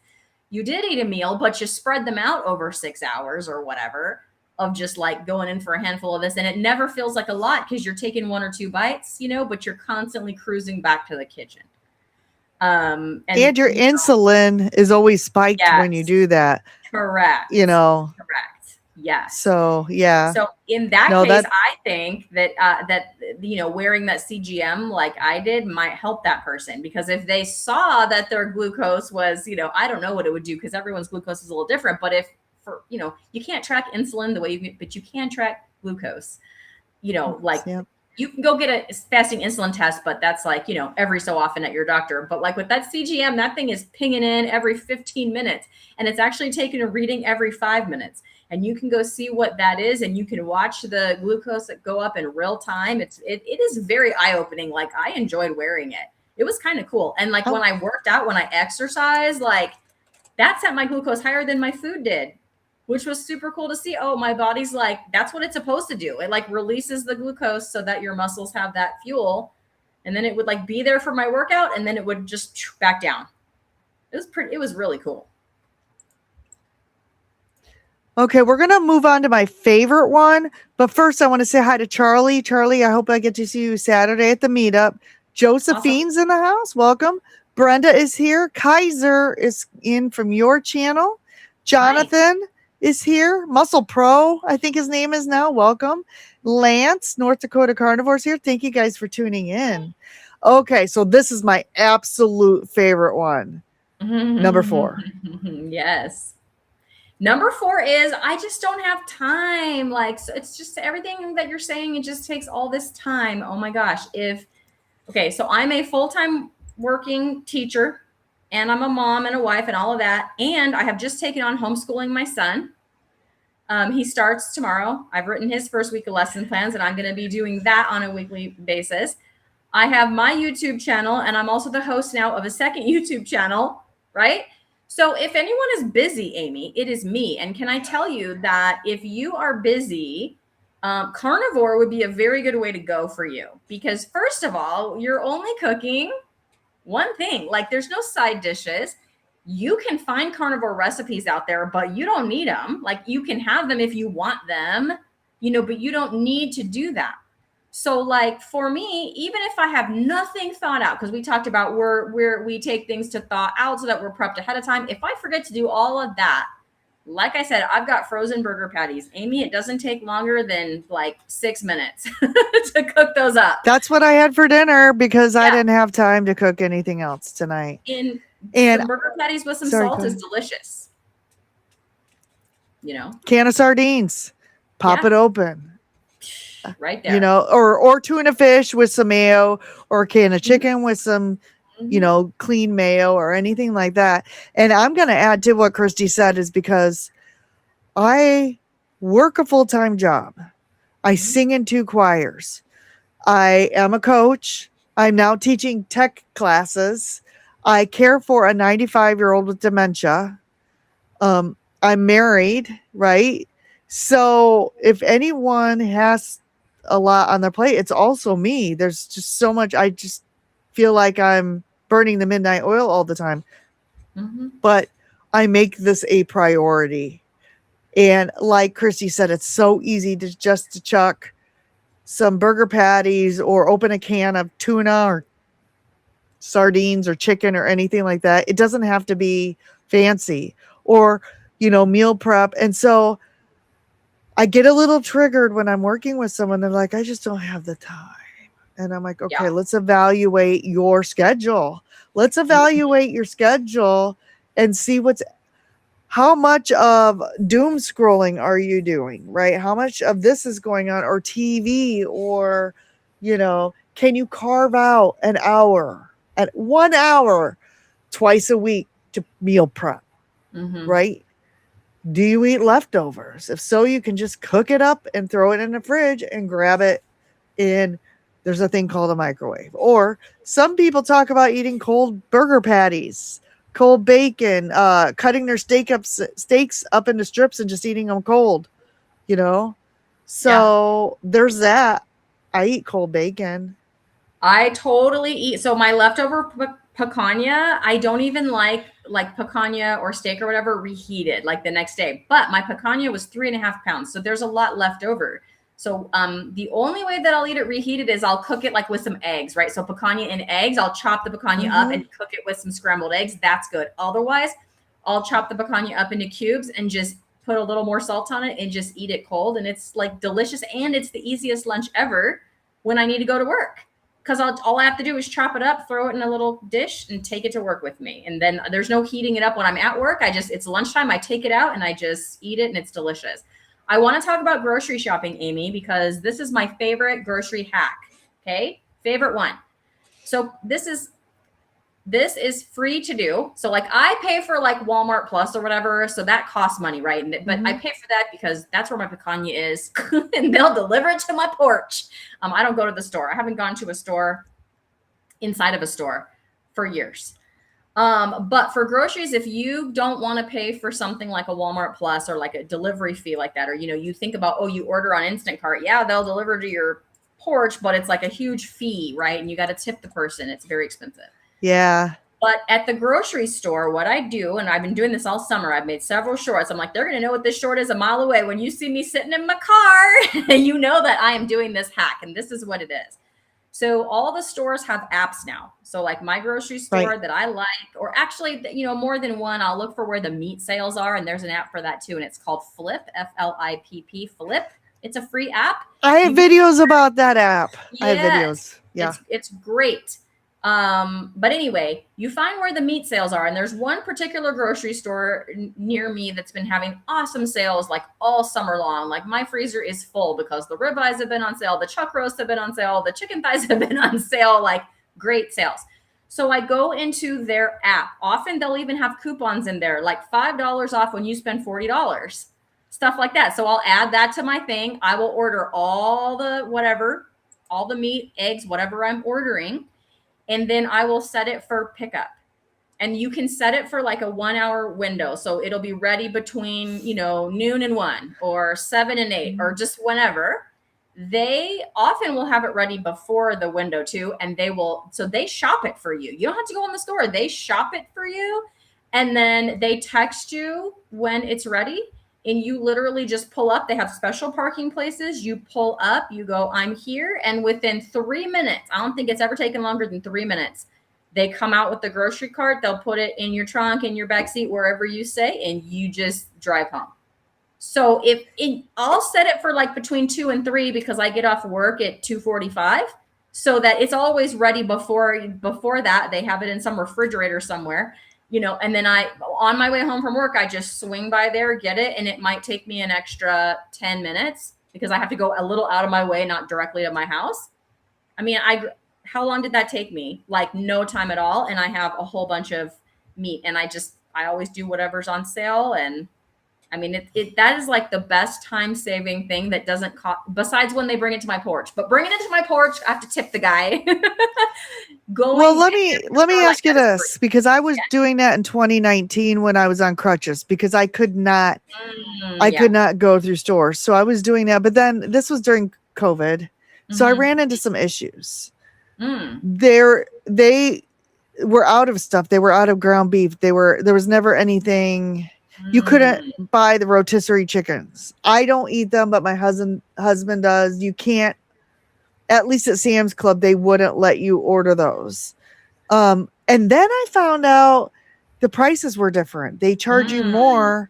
you did eat a meal, but you spread them out over 6 hours or whatever of just like going in for a handful of this. And it never feels like a lot because you're taking 1 or 2 bites, you know, but you're constantly cruising back to the kitchen. And your insulin is always spiked when you do that. Correct. You know. Correct. Yes. So, yeah. So in that case, I think that, you know, wearing that CGM like I did might help that person, because if they saw that their glucose was, you know, I don't know what it would do because everyone's glucose is a little different, but if for, you know, you can't track insulin the way but you can track glucose, you know, like you can go get a fasting insulin test, but that's like, you know, every so often at your doctor. But like with that CGM, that thing is pinging in every 15 minutes and it's actually taking a reading every 5 minutes. And you can go see what that is. And you can watch the glucose go up in real time. It is very eye-opening. Like I enjoyed wearing it. it was kind of cool. And like when I worked out, when I exercised, like that set my glucose higher than my food did, which was super cool to see. Oh, my body's like, that's what it's supposed to do. It like releases the glucose so that your muscles have that fuel. And then it would like be there for my workout, and then it would just back down. It was really cool. Okay, we're going to move on to my favorite one. But first, I want to say hi to Charlie. Charlie, I hope I get to see you Saturday at the meetup. Josephine's in the house. Welcome. Brenda is here. Kaiser is in from your channel. Jonathan is here. Muscle Pro, I think his name is now. Welcome. Lance, North Dakota Carnivore is here. Thank you guys for tuning in. Okay, so this is my absolute favorite one. Number 4. Yes. Number 4 is I just don't have time. Like, so it's just everything that you're saying. It just takes all this time. Oh my gosh. So I'm a full-time working teacher, and I'm a mom and a wife and all of that. And I have just taken on homeschooling my son. He starts tomorrow. I've written his first week of lesson plans, and I'm going to be doing that on a weekly basis. I have my YouTube channel, and I'm also the host now of a second YouTube channel, right? So if anyone is busy, Amy, it is me. And can I tell you that if you are busy, carnivore would be a very good way to go for you. Because first of all, you're only cooking one thing. Like there's no side dishes. You can find carnivore recipes out there, but you don't need them. Like you can have them if you want them, but you don't need to do that. So like for me, even if I have nothing thought out, because we talked about we take things to thaw out so that we're prepped ahead of time. If I forget to do all of that, like I said, I've got frozen burger patties. Amy, it doesn't take longer than like 6 minutes to cook those up. That's what I had for dinner because I didn't have time to cook anything else tonight. And some burger patties with some salt is delicious. Can of sardines, pop it open. Right there. Or tuna fish with some mayo, or a can of chicken with some, clean mayo or anything like that. And I'm going to add to what Cristie said is because I work a full-time job. I sing in 2 choirs. I am a coach. I'm now teaching tech classes. I care for a 95-year-old with dementia. I'm married, right? So if anyone has a lot on their plate, it's also me. There's just so much. I just feel like I'm burning the midnight oil all the time. But I make this a priority. And like Cristie said, it's so easy to chuck some burger patties or open a can of tuna or sardines or chicken or anything like that. It doesn't have to be fancy or, meal prep. And so I get a little triggered when I'm working with someone. They're like, I just don't have the time. And I'm like, okay, let's evaluate your schedule. Let's evaluate your schedule and see how much of doom scrolling are you doing, right? How much of this is going on, or TV, or, can you carve out an hour, at 1 hour twice a week to meal prep, right? Do you eat leftovers? If so, you can just cook it up and throw it in the fridge and grab it in. There's a thing called a microwave. Or some people talk about eating cold burger patties, cold bacon, cutting their steaks up into strips and just eating them cold, So there's that. I eat cold bacon. I totally eat. So my leftover picanha, I don't even like picanha or steak or whatever reheated like the next day. But my picanha was 3.5 pounds. So there's a lot left over. So the only way that I'll eat it reheated is I'll cook it like with some eggs, right? So picanha and eggs, I'll chop the picanha up and cook it with some scrambled eggs. That's good. Otherwise, I'll chop the picanha up into cubes and just put a little more salt on it and just eat it cold. And it's like delicious. And it's the easiest lunch ever when I need to go to work. Because all I have to do is chop it up, throw it in a little dish, and take it to work with me. And then there's no heating it up when I'm at work. It's lunchtime. I take it out and I just eat it, and it's delicious. I want to talk about grocery shopping, Amy, because this is my favorite grocery hack. Okay, favorite one. So this is free to do. So like I pay for like Walmart Plus or whatever, so that costs money, right? But I pay for that because that's where my picanha is, and they'll deliver it to my porch. I don't go to the store. I haven't gone to a store inside of a store for years. But for groceries, if you don't want to pay for something like a Walmart Plus or like a delivery fee like that, or, you know, you think about, oh, you order on Instacart. Yeah, they'll deliver to your porch, but it's like a huge fee, right? And you got to tip the person. It's very expensive. Yeah. But at the grocery store, what I do, and I've been doing this all summer, I've made several shorts. I'm like, they're going to know what this short is a mile away. When you see me sitting in my car, you know that I am doing this hack, and this is what it is. So all the stores have apps now. So like my grocery store that I like, or actually, you know, more than one, I'll look for where the meat sales are. And there's an app for that too. And it's called Flip, F-L-I-P-P, Flip. It's a free app. I have videos about that app. I have videos. Yeah. It's great. But anyway, you find where the meat sales are. And there's one particular grocery store near me that's been having awesome sales like all summer long. Like my freezer is full because the ribeyes have been on sale. The chuck roasts have been on sale. The chicken thighs have been on sale, like great sales. So I go into their app. Often they'll even have coupons in there, like $5 off when you spend $40, stuff like that. So I'll add that to my thing. I will order all the whatever, all the meat, eggs, whatever I'm ordering. And then I will set it for pickup. And you can set it for like a 1 hour window. So it'll be ready between, you know, noon and 1 or 7 and 8 or just whenever. They often will have it ready before the window too. And so they shop it for you. You don't have to go in the store. They shop it for you. And then they text you when it's ready. And you literally just pull up. They have special parking places. You pull up, you go, I'm here. And within 3 minutes, I don't think it's ever taken longer than 3 minutes. They come out with the grocery cart. They'll put it in your trunk, in your back seat, wherever you say, and you just drive home. So I'll set it for like between 2 and 3 because I get off work at 2:45, so that it's always ready before that. They have it in some refrigerator somewhere. You know, and then on my way home from work, I just swing by there, get it. And it might take me an extra 10 minutes because I have to go a little out of my way, not directly to my house. I mean, how long did that take me? Like no time at all. And I have a whole bunch of meat and I always do whatever's on sale. And I mean, that is like the best time saving thing that doesn't cost, besides when they bring it to my porch. But bringing it to my porch, I have to tip the guy. Well, let me ask you this, because I was doing that in 2019 when I was on crutches because I could not go through stores. So I was doing that, but then this was during COVID. So I ran into some issues. They were out of stuff. They were out of ground beef. There was never anything. You couldn't buy the rotisserie chickens. I don't eat them, but my husband does. You can't, at least at Sam's Club, they wouldn't let you order those. And then I found out the prices were different. They charge you more.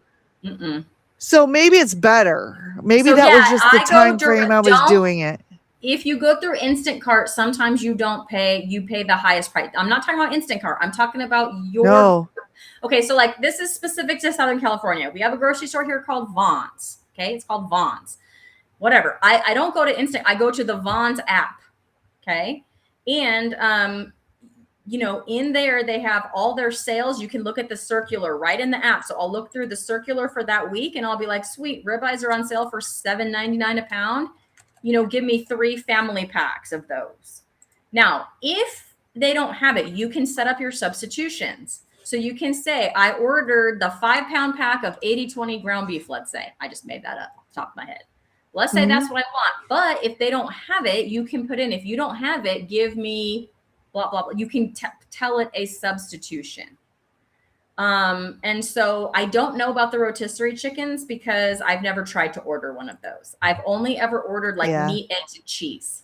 So maybe it's better. Maybe that was just the time frame I was doing it. If you go through Instacart, sometimes you don't pay. You pay the highest price. I'm not talking about Instacart. I'm talking about your. No. Okay, so like this is specific to Southern California. We have a grocery store here called Vons. Okay, it's called Vons. Whatever. I don't go to Instant. I go to the Vons app. Okay, and you know, in there they have all their sales. You can look at the circular right in the app. So I'll look through the circular for that week, and I'll be like, sweet, ribeyes are on sale for $7.99 a pound. You know, give me 3 family packs of those. Now, if they don't have it, you can set up your substitutions. So you can say, I ordered the 5-pound pack of 80/20 ground beef, let's say. I just made that up off the top of my head. Let's say that's what I want. But if they don't have it, you can put in, if you don't have it, give me blah, blah, blah. You can tell it a substitution. And so I don't know about the rotisserie chickens because I've never tried to order one of those. I've only ever ordered like meat, eggs, and cheese.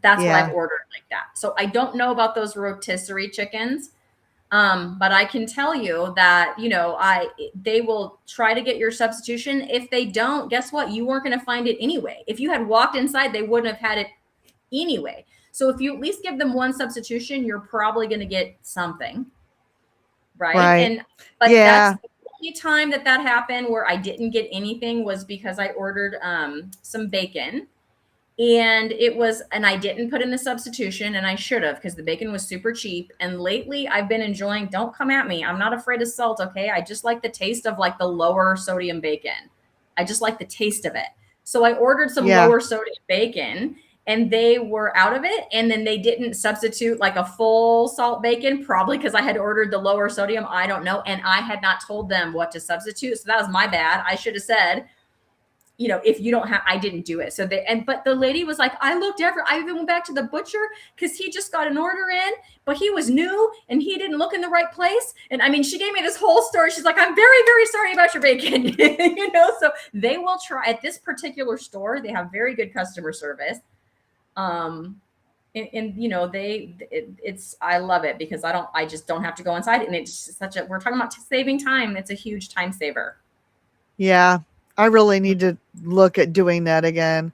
That's what I've ordered like that. So I don't know about those rotisserie chickens. But I can tell you that, you know, they will try to get your substitution. If they don't, guess what? You weren't going to find it anyway. If you had walked inside, they wouldn't have had it anyway. So if you at least give them one substitution, you're probably going to get something. Right. But that's the only time that happened where I didn't get anything was because I ordered, some bacon. And I didn't put in the substitution, and I should have because the bacon was super cheap. And lately I've been enjoying, don't come at me, I'm not afraid of salt, okay? I just like the taste of like the lower sodium bacon. I just like the taste of it. So I ordered some lower sodium bacon, and they were out of it. And then they didn't substitute like a full salt bacon, probably because I had ordered the lower sodium. I don't know. And I had not told them what to substitute. So that was my bad. I should have said, you know, if you don't have, I didn't do it. So but the lady was like, I even went back to the butcher because he just got an order in, but he was new and he didn't look in the right place. And I mean, she gave me this whole story. She's like, I'm very, very sorry about your bacon. You know, so they will try at this particular store. They have very good customer service. And you know, I love it because I just don't have to go inside. And it's we're talking about saving time. It's a huge time saver. Yeah. I really need to look at doing that again.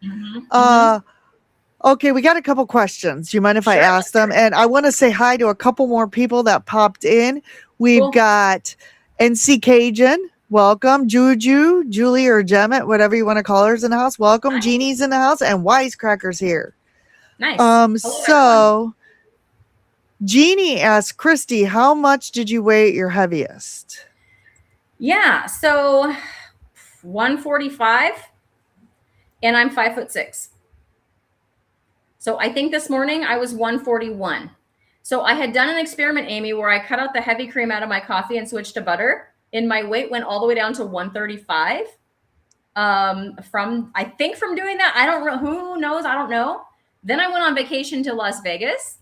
Okay, we got a couple questions. You mind if I ask them? And I want to say hi to a couple more people that popped in. We've got NC Cajun. Welcome. Juju, Julie, or Gemmet, whatever you want to call her, is in the house. Welcome. Nice. Jeannie's in the house, and Wisecracker's here. Nice. Hello, Jeannie asked Cristie, how much did you weigh at your heaviest? Yeah, so 145, and I'm 5'6". So I think this morning I was 141. So I had done an experiment, Amy, where I cut out the heavy cream out of my coffee and switched to butter, and my weight went all the way down to 135. From doing that, I don't know, who knows? I don't know. Then I went on vacation to Las Vegas.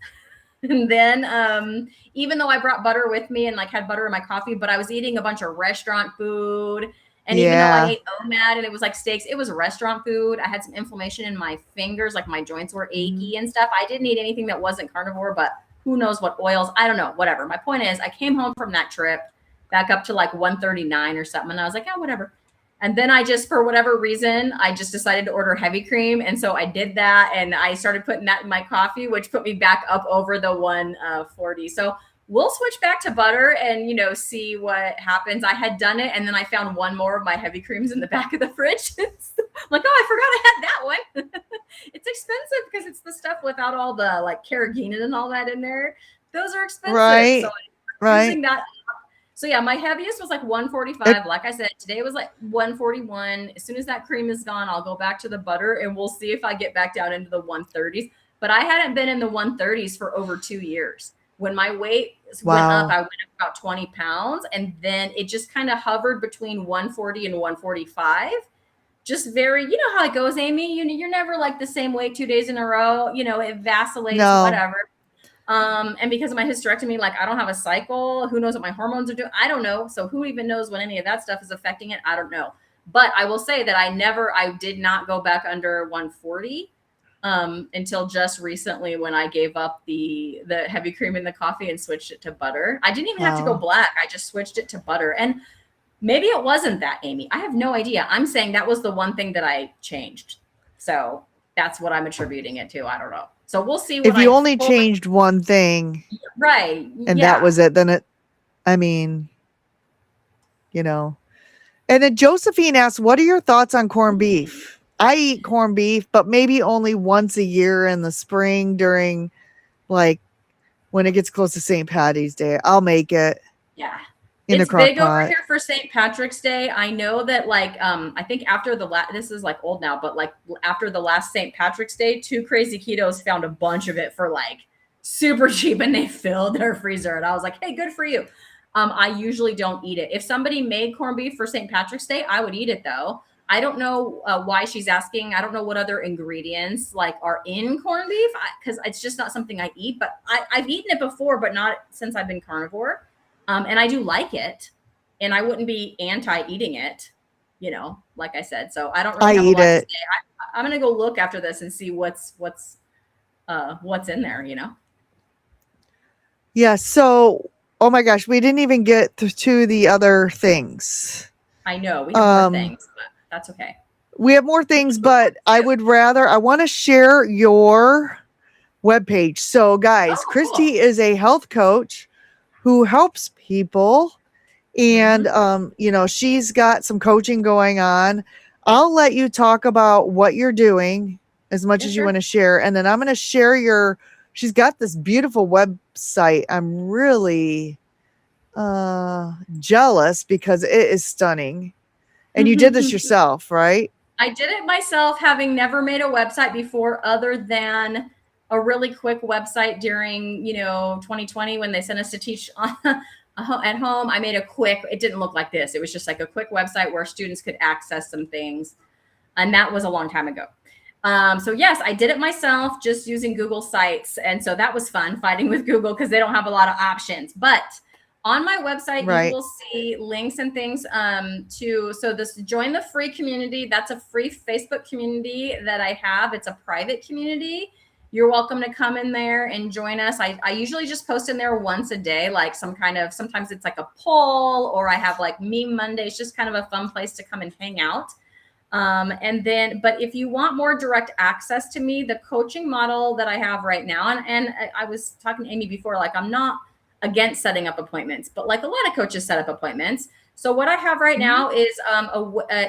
And then, even though I brought butter with me and like had butter in my coffee, but I was eating a bunch of restaurant food. And even though I ate OMAD and it was like steaks, it was restaurant food. I had some inflammation in my fingers, like my joints were achy and stuff. I didn't eat anything that wasn't carnivore, but who knows what oils, I don't know, whatever. My point is I came home from that trip back up to like 139 or something. And I was like, oh, whatever. And then I just, for whatever reason, I just decided to order heavy cream. And so I did that and I started putting that in my coffee, which put me back up over the 140. So we'll switch back to butter and, you know, see what happens. I had done it and then I found one more of my heavy creams in the back of the fridge. I'm like, oh, I forgot I had that one. It's expensive because it's the stuff without all the like carrageenan and all that in there. Those are expensive. Right. So I'm using that. So yeah, my heaviest was like 145. Like I said, today was like 141. As soon as that cream is gone, I'll go back to the butter and we'll see if I get back down into the 130s. But I hadn't been in the 130s for over 2 years. When my weight went up, I went up about 20 pounds. And then it just kind of hovered between 140 and 145. Just very, you know how it goes, Amy. You're never like the same weight 2 days in a row. You know, it vacillates, whatever. And because of my hysterectomy, like I don't have a cycle. Who knows what my hormones are doing? I don't know. So who even knows when any of that stuff is affecting it? I don't know. But I will say that I did not go back under 140 until just recently when I gave up the heavy cream in the coffee and switched it to butter. I didn't even have to go black. I just switched it to butter. And maybe it wasn't that, Amy. I have no idea. I'm saying that was the one thing that I changed. So that's what I'm attributing it to. I don't know. So we'll see. If you only changed one thing, right, and that was it, then you know. And then Josephine asks, what are your thoughts on corned beef? I eat corned beef, but maybe only once a year in the spring during like when it gets close to St. Patty's Day. I'll make it. Yeah. It's big over here for St. Patrick's Day. I know that like, I think after this is like old now, but like after the last St. Patrick's Day, 2 Crazy Ketos found a bunch of it for like super cheap and they filled their freezer. And I was like, hey, good for you. I usually don't eat it. If somebody made corned beef for St. Patrick's Day, I would eat it though. I don't know why she's asking. I don't know what other ingredients like are in corned beef because it's just not something I eat, but I've eaten it before, but not since I've been carnivore. And I do like it, and I wouldn't be anti-eating it, you know, like I said. So I don't really have a lot to say. I'm going to go look after this and see what's in there, you know? Yeah. So, oh my gosh, we didn't even get to the other things. I know we have more things, but that's okay. We have more things, but I want to share your webpage. So guys, Cristie is a health coach who helps people, and you know, she's got some coaching going on. I'll let you talk about what you're doing as much as you want to share, and then I'm going to share she's got this beautiful website. I'm really jealous because it is stunning. And you did this yourself, right? I did it myself, having never made a website before other than a really quick website during, 2020 when they sent us to teach on, at home. I made it didn't look like this. It was just like a quick website where students could access some things. And that was a long time ago. So yes, I did it myself just using Google Sites. And so that was fun fighting with Google because they don't have a lot of options. But on my website, you will see links and things join the free community. That's a free Facebook community that I have. It's a private community. You're welcome to come in there and join us. I usually just post in there once a day, like sometimes it's like a poll, or I have like Meme Mondays, just kind of a fun place to come and hang out. But if you want more direct access to me, the coaching model that I have right now, and I was talking to Amy before, like I'm not against setting up appointments, but like a lot of coaches set up appointments. So what I have right now is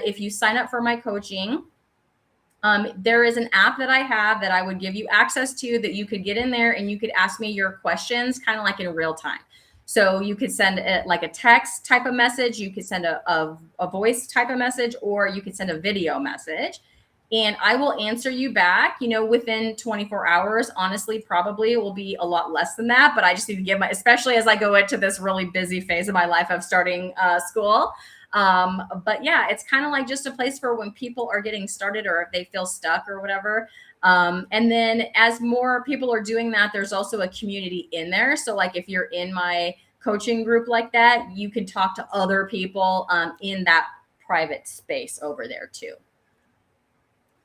if you sign up for my coaching, there is an app that I have that I would give you access to that you could get in there and you could ask me your questions kind of like in real time. So you could send like a text type of message, you could send a voice type of message, or you could send a video message. And I will answer you back, within 24 hours. Honestly, probably it will be a lot less than that, but I just need to give especially as I go into this really busy phase of my life of starting school. But yeah, it's kind of like just a place for when people are getting started or if they feel stuck or whatever. And then as more people are doing that, there's also a community in there. So like if you're in my coaching group like that, you can talk to other people in that private space over there too.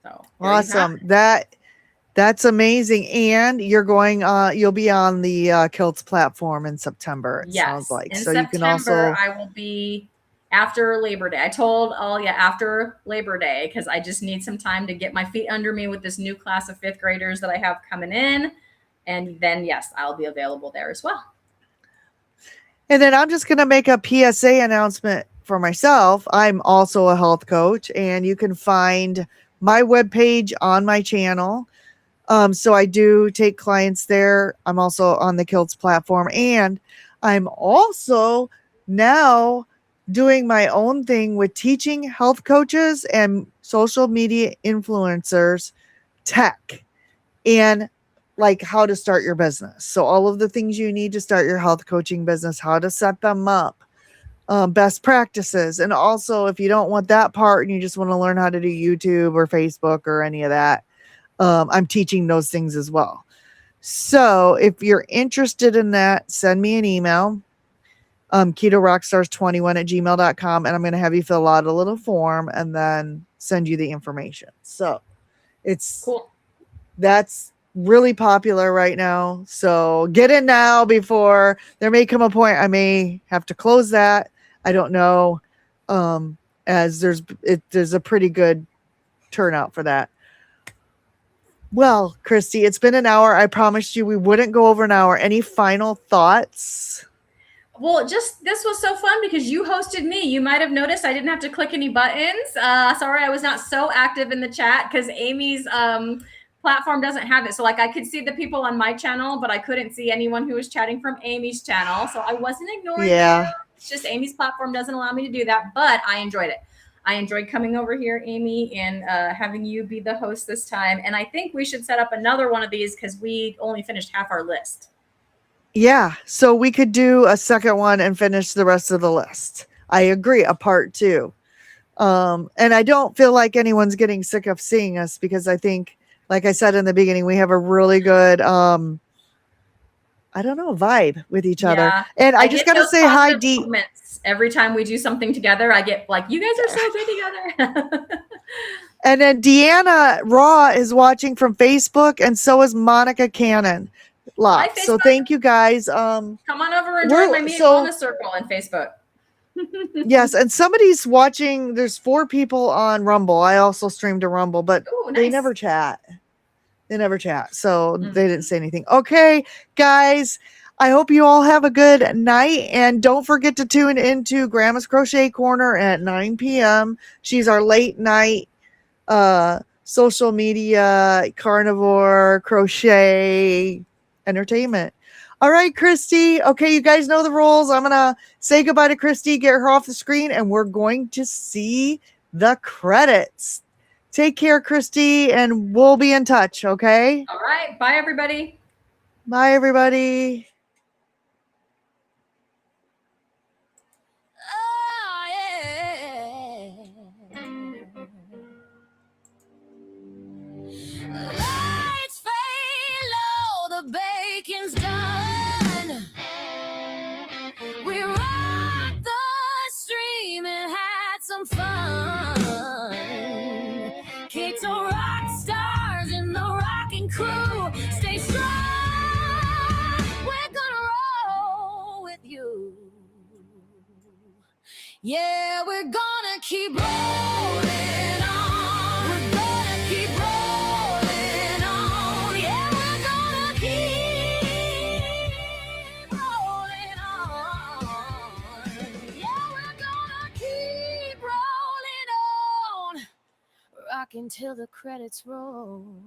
So awesome. That's amazing. And you're going you'll be on the Kilts platform in September, it sounds like. In so September, you can also I will be after Labor Day. I told after Labor Day, because I just need some time to get my feet under me with this new class of 5th graders that I have coming in. And then yes, I'll be available there as well. And then I'm just going to make a PSA announcement for myself. I'm also a health coach, and you can find my webpage on my channel. So I do take clients there. I'm also on the Kilts platform, and I'm also now doing my own thing with teaching health coaches and social media influencers tech and like how to start your business. So all of the things you need to start your health coaching business, how to set them up, best practices. And also if you don't want that part and you just want to learn how to do YouTube or Facebook or any of that, I'm teaching those things as well. So if you're interested in that, send me an email, KetoRockstars21@gmail.com, and I'm going to have you fill out a little form and then send you the information. So it's cool. That's really popular right now. So get in now before there may come a point I may have to close that. I don't know. As there's a pretty good turnout for that. Well, Cristie, it's been an hour. I promised you we wouldn't go over an hour. Any final thoughts? Well, this was so fun because you hosted me. You might have noticed I didn't have to click any buttons. Sorry, I was not so active in the chat because Amy's platform doesn't have it. So like I could see the people on my channel, but I couldn't see anyone who was chatting from Amy's channel. So I wasn't ignoring you. It's just Amy's platform doesn't allow me to do that, but I enjoyed it. I enjoyed coming over here, Amy, and having you be the host this time. And I think we should set up another one of these because we only finished half our list. Yeah, so we could do a second one and finish the rest of the list. I agree, a part 2. And I don't feel like anyone's getting sick of seeing us because I think, like I said in the beginning, we have a really good, vibe with each other. And I just got to say hi, Dee. Every time we do something together, I get like, you guys are so good together. And then Deanna Raw is watching from Facebook, and so is Monica Cannon. Live. So thank you guys. Come on over and join my Meet Wellness Circle on Facebook. Yes, and somebody's watching. There's 4 people on Rumble. I also stream to Rumble, but they never chat. So they didn't say anything. Okay, guys, I hope you all have a good night, and don't forget to tune into Grandma's Crochet Corner at 9 p.m. She's our late night social media carnivore crochet entertainment. All right, Cristie. Okay, you guys know the rules. I'm gonna say goodbye to Cristie, get her off the screen, and we're going to see the credits. Take care, Cristie, and we'll be in touch, okay? All right. Bye, everybody. Bye, everybody. Oh, yeah. Lights fade low, the bacon's done. We rocked the stream and had some fun. Keto rock stars in the rocking crew. Stay strong, we're gonna roll with you. Yeah, we're gonna keep rolling on. We're gonna keep rolling on. Yeah, we're gonna keep rolling on. Yeah, we're gonna keep rolling on. Rocking till the credits roll.